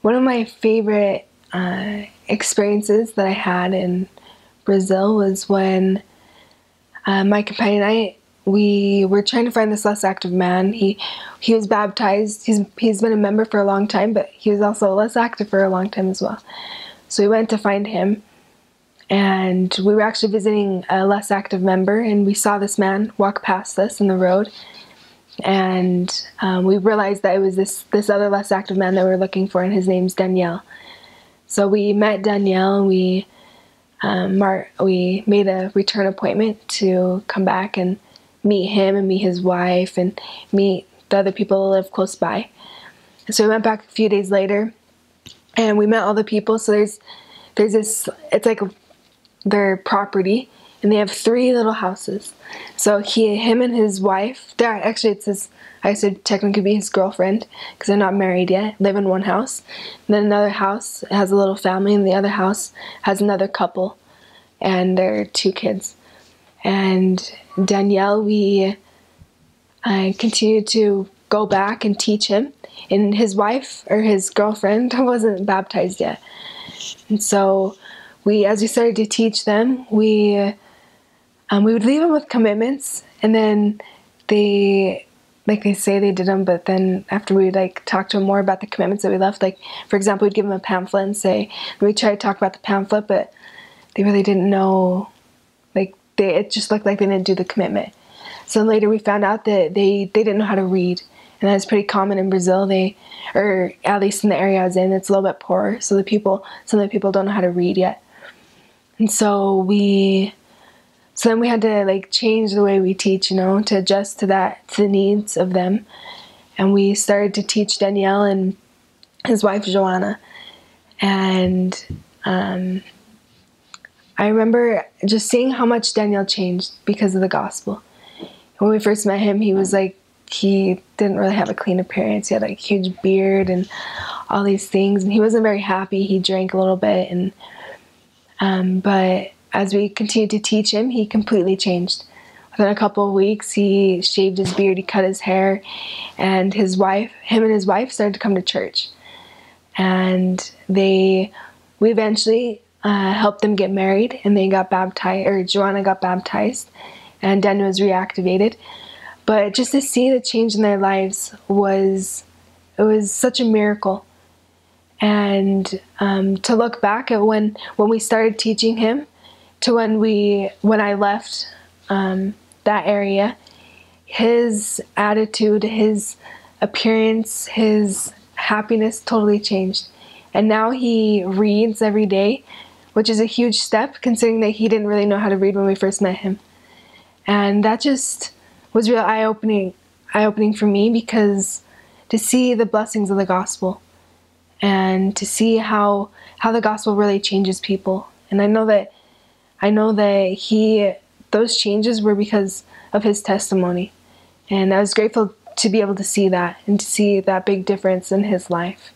One of my favorite experiences that I had in Brazil was when my companion and I, we were trying to find this less active man. He was baptized. He's been a member for a long time, but he was also less active for a long time as well. So we went to find him, and we were actually visiting a less active member, and we saw this man walk past us in the road, and we realized that it was this other less active man that we were looking for, and his name's Danielle. So we met Danielle, and we made a return appointment to come back and meet him and meet his wife and meet the other people that live close by. And so we went back a few days later, and we met all the people. So there's this, it's like their property, and they have 3 little houses. So him and his wife, actually I said technically be his girlfriend, because they're not married yet, live in one house. And then another house has a little family, and the other house has another couple and their 2 kids. And Danielle, I continued to go back and teach him, and his wife, or his girlfriend, wasn't baptized yet. And so as we started to teach them, we would leave them with commitments, and then they say they did them, but then after we talk to them more about the commitments that we left, for example, we'd give them a pamphlet and say, we tried to talk about the pamphlet, but they really didn't know, it just looked like they didn't do the commitment. So later we found out that they didn't know how to read, and that's pretty common in Brazil. Or at least in the area I was in, it's a little bit poorer, so some of the people don't know how to read yet. And so then we had to change the way we teach, to adjust to the needs of them. And we started to teach Danielle and his wife Joanna. And I remember just seeing how much Danielle changed because of the gospel. When we first met him, he was he didn't really have a clean appearance. He had a huge beard and all these things, and he wasn't very happy. He drank a little bit, and but as we continued to teach him, he completely changed. Within a couple of weeks, he shaved his beard, he cut his hair, and him and his wife started to come to church. And we eventually helped them get married, and they got baptized, or Joanna got baptized, and Daniel was reactivated. But just to see the change in their lives was such a miracle. And to look back at when we started teaching him to when I left that area, his attitude, his appearance, his happiness totally changed. And now he reads every day, which is a huge step considering that he didn't really know how to read when we first met him. And that just was real eye-opening for me, because to see the blessings of the gospel and to see how the gospel really changes people. And I know that those changes were because of his testimony. And I was grateful to be able to see that and to see that big difference in his life.